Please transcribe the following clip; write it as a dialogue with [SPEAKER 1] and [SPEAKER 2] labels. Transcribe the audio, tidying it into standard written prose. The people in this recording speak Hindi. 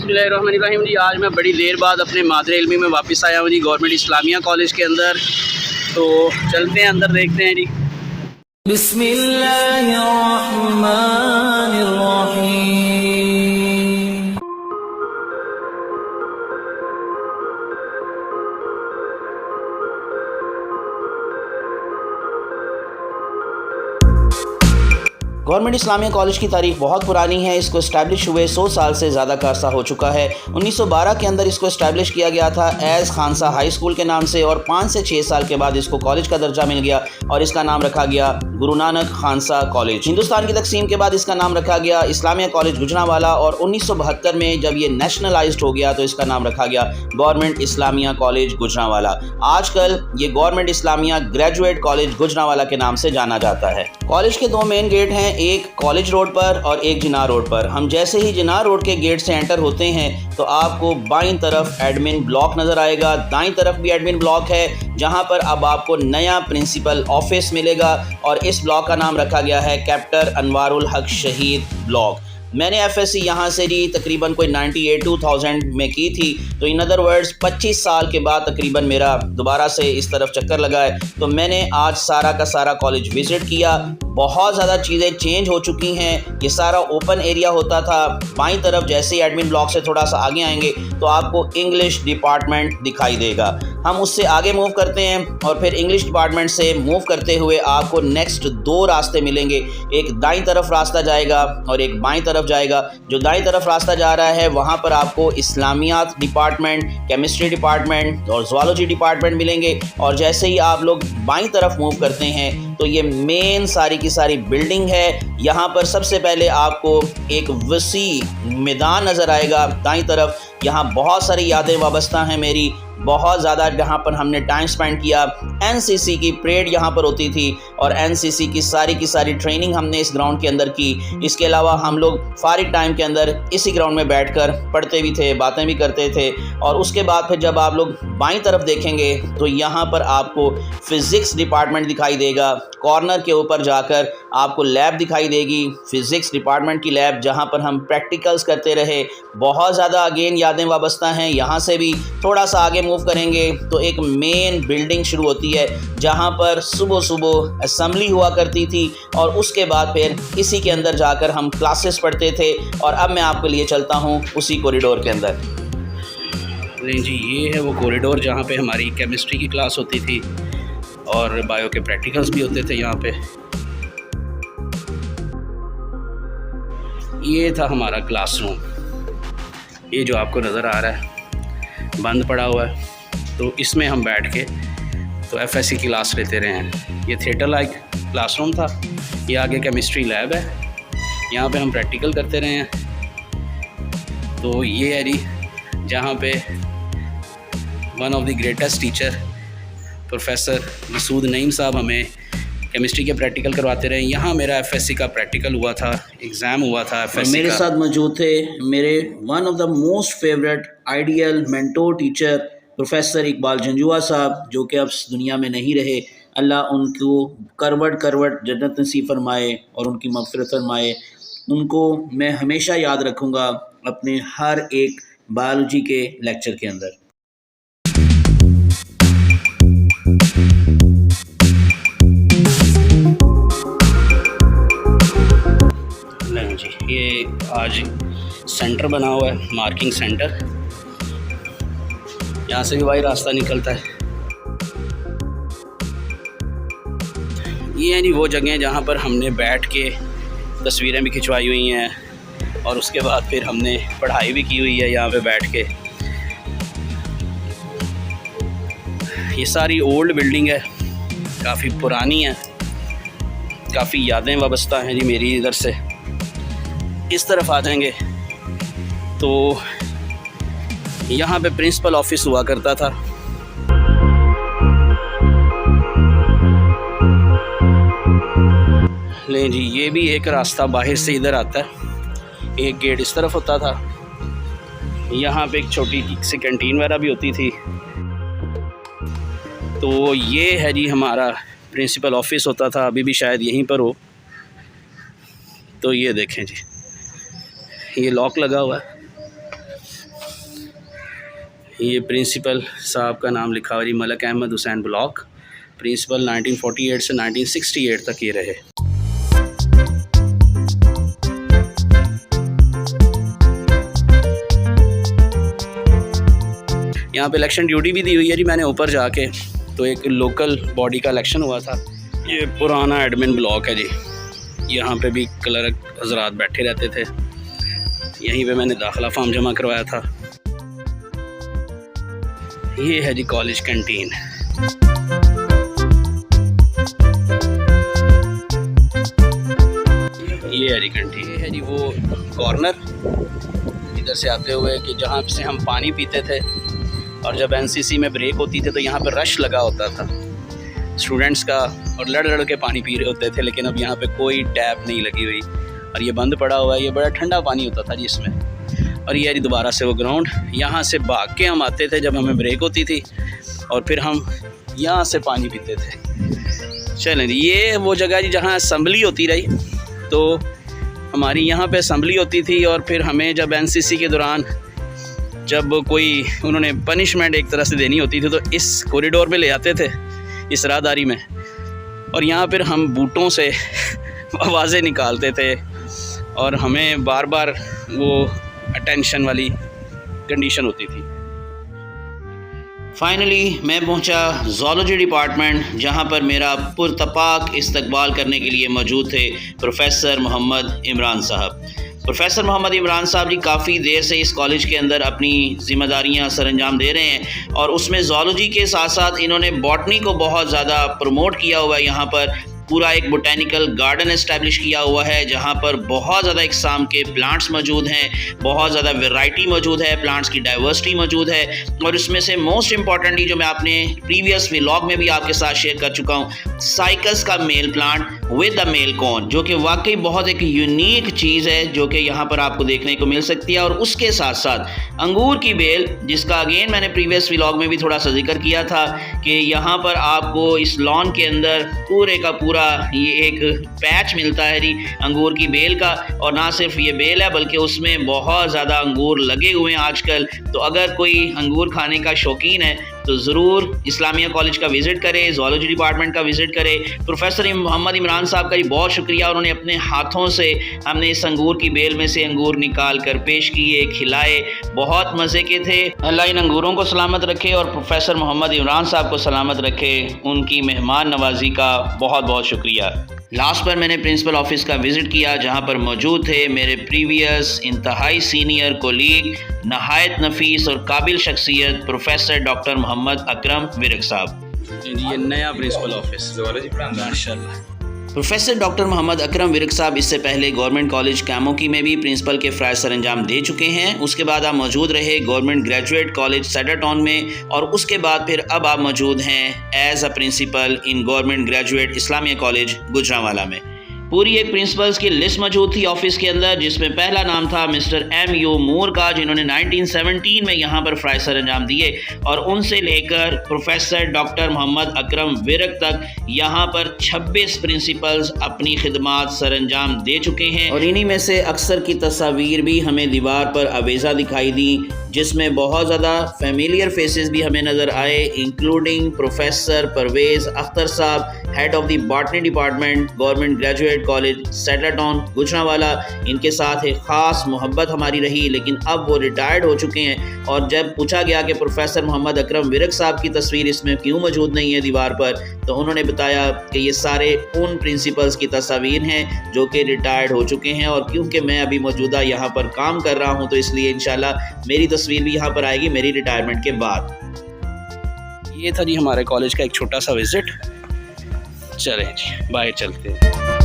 [SPEAKER 1] बिस्मिल्लाहिर्रहमानिर्रहीम जी। आज मैं बड़ी देर बाद अपने मादरे इल्मी में वापस आया हूँ जी, गवर्नमेंट इस्लामिया कॉलेज के अंदर। तो चलते हैं अंदर, देखते हैं जी।
[SPEAKER 2] बिस्मिल्लाहिर्रहमानिर्रहीम।
[SPEAKER 3] गवर्नमेंट इस्लामिया कॉलेज की तारीख बहुत पुरानी है। इसको इस्टेब्लिश हुए 100 साल से ज़्यादा का अरसा हो चुका है। 1912 के अंदर इसको इस्टेब्लिश किया गया था एज़ खानसा हाई स्कूल के नाम से, और 5 से 6 साल के बाद इसको कॉलेज का दर्जा मिल गया और इसका नाम रखा गया गुरु नानक खानसा कॉलेज। हिंदुस्तान की तकसीम के बाद इसका नाम रखा गया इस्लामिया कॉलेज गुजरांवाला, और 1972 में जब ये नेशनलाइज्ड हो गया तो इसका नाम रखा गया गवर्नमेंट इस्लामिया कॉलेज गुजरांवाला। आजकल ये government Islamia graduate college Gujranwala के नाम से जाना जाता है। कॉलेज के 2 मेन गेट हैं, एक कॉलेज रोड पर और एक जिनार रोड पर। हम जैसे ही जिनार रोड के गेट से एंटर होते हैं तो आपको बाईं तरफ एडमिन ब्लॉक नज़र आएगा, दाईं तरफ भी एडमिन ब्लॉक है, जहां पर अब आपको नया प्रिंसिपल ऑफिस मिलेगा और इस ब्लॉक का नाम रखा गया है कैप्टन अनवारुल हक शहीद ब्लॉक। मैंने एफएससी यहाँ से जी तकरीबन कोई 98-2000 में की थी, तो इन अदर वर्ड्स 25 साल के बाद तकरीबन मेरा दोबारा से इस तरफ चक्कर लगा है। तो मैंने आज सारा का सारा कॉलेज विज़िट किया। बहुत ज़्यादा चीज़ें चेंज हो चुकी हैं। ये सारा ओपन एरिया होता था। बाईं तरफ जैसे ही एडमिन ब्लॉक से थोड़ा सा आगे आएंगे तो आपको इंग्लिश डिपार्टमेंट दिखाई देगा। हम उससे आगे मूव करते हैं और फिर इंग्लिश डिपार्टमेंट से मूव करते हुए आपको नेक्स्ट 2 रास्ते मिलेंगे। एक दाईं तरफ रास्ता जाएगा और एक बाईं तरफ जाएगा। जो दाईं तरफ रास्ता जा रहा है वहाँ पर आपको इस्लामियात डिपार्टमेंट, केमिस्ट्री डिपार्टमेंट और ज़ूलॉजी डिपार्टमेंट मिलेंगे। और जैसे ही आप लोग बाईं तरफ मूव करते हैं तो ये मेन सारी की सारी बिल्डिंग है। यहाँ पर सबसे पहले आपको एक वसी मैदान नज़र आएगा दाईं तरफ। यहाँ बहुत सारी यादें वाबस्ता हैं मेरी, बहुत ज़्यादा जहाँ पर हमने टाइम स्पेंड किया। एनसीसी की परेड यहाँ पर होती थी और एनसीसी की सारी ट्रेनिंग हमने इस ग्राउंड के अंदर की। इसके अलावा हम लोग फारिग टाइम के अंदर इसी ग्राउंड में बैठकर पढ़ते भी थे, बातें भी करते थे। और उसके बाद फिर जब आप लोग बाईं तरफ देखेंगे तो यहाँ पर आपको फ़िज़िक्स डिपार्टमेंट दिखाई देगा। कॉर्नर के ऊपर जाकर आपको लैब दिखाई देगी, फ़िज़िक्स डिपार्टमेंट की लैब, जहाँ पर हम प्रैक्टिकल्स करते रहे। बहुत ज़्यादा अगेन यादें वाबस्ता हैं। यहाँ से भी थोड़ा सा आगे मूव करेंगे तो एक मेन बिल्डिंग शुरू होती है जहाँ पर सुबह सुबह असेंबली हुआ करती थी और उसके बाद फिर इसी के अंदर जाकर हम क्लासेस पढ़ते थे। और अब मैं आपके लिए चलता हूँ उसी कॉरिडोर के अंदर।
[SPEAKER 1] नहीं जी, ये है वो कॉरिडोर जहाँ पे हमारी केमिस्ट्री की क्लास होती थी और बायो के प्रैक्टिकल्स भी होते थे यहाँ पे। ये था हमारा क्लासरूम। ये जो आपको नज़र आ रहा है बंद पड़ा हुआ है, तो इसमें हम बैठ के तो एफएससी की क्लास लेते रहे हैं। ये थिएटर लाइक क्लासरूम था। ये आगे केमिस्ट्री लैब है, यहाँ पे हम प्रैक्टिकल करते रहे हैं। तो ये है जी जहाँ पे one of the greatest teacher professor Masood Naeem sahab हमें केमिस्ट्री के प्रैक्टिकल करवाते रहे। यहाँ मेरा एफएससी का प्रैक्टिकल हुआ था, एग्ज़ाम हुआ था एफएससी
[SPEAKER 3] मेरे
[SPEAKER 1] का।
[SPEAKER 3] साथ मौजूद थे मेरे one of the most favourite ideal mentor teacher professor Iqbal Janjua साहब, जो कि अब इस दुनिया में नहीं रहे। अल्लाह उनको करवट करवट जन्नत नसीब फरमाए और उनकी मग़फ़िरत फरमाए। उनको मैं हमेशा याद रखूँगा अपने हर एक बायोलॉजी के लेक्चर के अंदर।
[SPEAKER 1] नहीं जी, ये आज सेंटर बना हुआ है, मार्किंग सेंटर। यहाँ से भी भाई रास्ता निकलता है। ये है जी वो जगह जहाँ पर हमने बैठ के तस्वीरें भी खिंचवाई हुई हैं और उसके बाद फिर हमने पढ़ाई भी की हुई है यहाँ पे बैठ के। ये सारी ओल्ड बिल्डिंग है, काफ़ी पुरानी है, काफ़ी यादें वाबस्ता हैं जी मेरी। इधर से इस तरफ आ जाएंगे तो यहाँ पे प्रिंसिपल ऑफिस हुआ करता था। ले जी, ये भी एक रास्ता बाहर से इधर आता है। एक गेट इस तरफ होता था। यहाँ पे एक छोटी सी कैंटीन वगैरह भी होती थी। तो ये है जी हमारा प्रिंसिपल ऑफिस होता था, अभी भी शायद यहीं पर हो। तो ये देखें जी, ये लॉक लगा हुआ है। ये प्रिंसिपल साहब का नाम लिखा हुआ जी, मलक अहमद हुसैन ब्लॉक। प्रिंसिपल 1948 से 1968 तक ये रहे। यहाँ पे इलेक्शन ड्यूटी भी दी हुई है जी मैंने ऊपर जाके, तो एक लोकल बॉडी का इलेक्शन हुआ था। ये पुराना एडमिन ब्लॉक है जी, यहाँ पे भी क्लर्क हजरात बैठे रहते थे। यहीं पे मैंने दाखिला फॉर्म जमा करवाया था। ये है जी कॉलेज कैंटीन। ये है जी कैंटीन। ये है जी वो कॉर्नर इधर से आते हुए कि जहाँ से हम पानी पीते थे, और जब एनसीसी में ब्रेक होती थी तो यहाँ पर रश लगा होता था स्टूडेंट्स का, और लड़ लड़ के पानी पी रहे होते थे। लेकिन अब यहाँ पे कोई टैप नहीं लगी हुई और ये बंद पड़ा हुआ है। ये बड़ा ठंडा पानी होता था जी इसमें। और ये दोबारा से वो ग्राउंड, यहाँ से भाग के हम आते थे जब हमें ब्रेक होती थी, और फिर हम यहाँ से पानी पीते थे। चलें, ये वो जगह जी जहाँ असम्बली होती रही, तो हमारी यहाँ पे असम्बली होती थी। और फिर हमें जब एनसीसी के दौरान जब कोई उन्होंने पनिशमेंट एक तरह से देनी होती थी, तो इस कॉरिडोर में ले आते थे, इस राहदारी में, और यहाँ पर हम बूटों से आवाज़ें निकालते थे और हमें बार बार वो अटेंशन वाली कंडीशन होती थी।
[SPEAKER 3] फाइनली मैं पहुंचा ज़ूलॉजी डिपार्टमेंट, जहां पर मेरा पुरतपाक इस्तकबाल करने के लिए मौजूद थे प्रोफेसर मोहम्मद इमरान साहब। प्रोफेसर मोहम्मद इमरान साहब जी काफ़ी देर से इस कॉलेज के अंदर अपनी ज़िम्मेदारियां सरअंजाम दे रहे हैं, और उसमें ज़ूलॉजी के साथ साथ इन्होंने बॉटनी को बहुत ज़्यादा प्रमोट किया हुआ है। यहाँ पर पूरा एक बोटैनिकल गार्डन इस्टेब्लिश किया हुआ है, जहाँ पर बहुत ज़्यादा इकसाम के प्लांट्स मौजूद हैं, बहुत ज़्यादा वैरायटी मौजूद है, प्लांट्स की डाइवर्सिटी मौजूद है। और इसमें से मोस्ट इम्पॉर्टेंटली जो मैं आपने प्रीवियस व्लॉग में भी आपके साथ शेयर कर चुका हूँ, साइकस का male plant with the male cone, जो कि वाकई बहुत एक यूनिक चीज़ है जो कि यहाँ पर आपको देखने को मिल सकती है। और उसके साथ साथ अंगूर की बेल, जिसका अगेन मैंने प्रीवियस व्लॉग में भी थोड़ा सा जिक्र किया था कि यहाँ पर आपको इस लॉन के अंदर पूरे का पूरा ये एक पैच मिलता है जी अंगूर की बेल का। और ना सिर्फ ये बेल है बल्कि उसमें बहुत ज़्यादा अंगूर लगे हुए हैं आजकल। तो अगर कोई अंगूर खाने का शौकीन है तो ज़रूर इस्लामिया कॉलेज का विज़िट करें, ज़ूलॉजी डिपार्टमेंट का विज़िट करें। प्रोफेसर मोहम्मद इमरान साहब का जी बहुत शुक्रिया, उन्होंने अपने हाथों से हमने इस अंगूर की बेल में से अंगूर निकाल कर पेश किए, खिलाए, बहुत मज़े के थे। अल्लाह इन अंगूरों को सलामत रखे और प्रोफेसर मोहम्मद इमरान साहब को सलामत रखे। उनकी मेहमान नवाजी का बहुत बहुत शुक्रिया। लास्ट पर मैंने प्रिंसिपल ऑफिस का विज़िट किया, जहां पर मौजूद थे मेरे प्रीवियस इंतहाई सीनियर कोलीग, नहायत नफीस और काबिल शख्सियत प्रोफेसर डॉक्टर मोहम्मद अकरम विरक साहब।
[SPEAKER 1] ये नया प्रिंसिपल ऑफिस माशाल्लाह।
[SPEAKER 3] प्रोफेसर डॉक्टर मोहम्मद अकरम विरक साहब इससे पहले गवर्नमेंट कॉलेज कैमोकी में भी प्रिंसिपल के फ़राइज़ सरअंजाम दे चुके हैं। उसके बाद आप मौजूद रहे गवर्नमेंट ग्रेजुएट कॉलेज सेडाटाउन में, और उसके बाद फिर अब आप मौजूद हैं as a principal in government graduate Islamia college Gujranwala में। पूरी एक प्रिंसिपल्स की लिस्ट मौजूद थी ऑफिस के अंदर, जिसमें पहला नाम था मिस्टर M.U. मूर का, जिन्होंने 1917 में यहाँ पर फ़राइज़ सरअंजाम दिए, और उनसे लेकर प्रोफेसर डॉक्टर मोहम्मद अकरम विरक तक यहाँ पर 26 प्रिंसिपल्स अपनी खिदमात सरअंजाम दे चुके हैं। और इन्हीं में से अक्सर की तस्वीर भी हमें दीवार पर अवेज़ा दिखाई दी, जिसमें बहुत ज़्यादा फेमिलियर फेसेस भी हमें नज़र आए, including professor Parvez Akhtar Sahab, head of the botany department government graduate college satellite town Gujranwala. इनके साथ एक ख़ास मोहब्बत हमारी रही, लेकिन अब वो रिटायर्ड हो चुके हैं। और जब पूछा गया कि प्रोफेसर मोहम्मद अकरम विरक साहब की तस्वीर इसमें क्यों मौजूद नहीं है दीवार पर, तो उन्होंने बताया कि ये सारे उन प्रिंसिपल्स की तस्वीर हैं जो कि रिटायर्ड हो चुके हैं, और क्योंकि मैं अभी मौजूदा यहाँ पर काम कर रहा हूँ, तो इसलिए इंशाल्लाह मेरी तस्वीर भी यहाँ पर आएगी मेरी रिटायरमेंट के बाद।
[SPEAKER 1] ये था जी हमारे कॉलेज का एक छोटा सा विज़िट। चलें जी बाहर चलते हैं।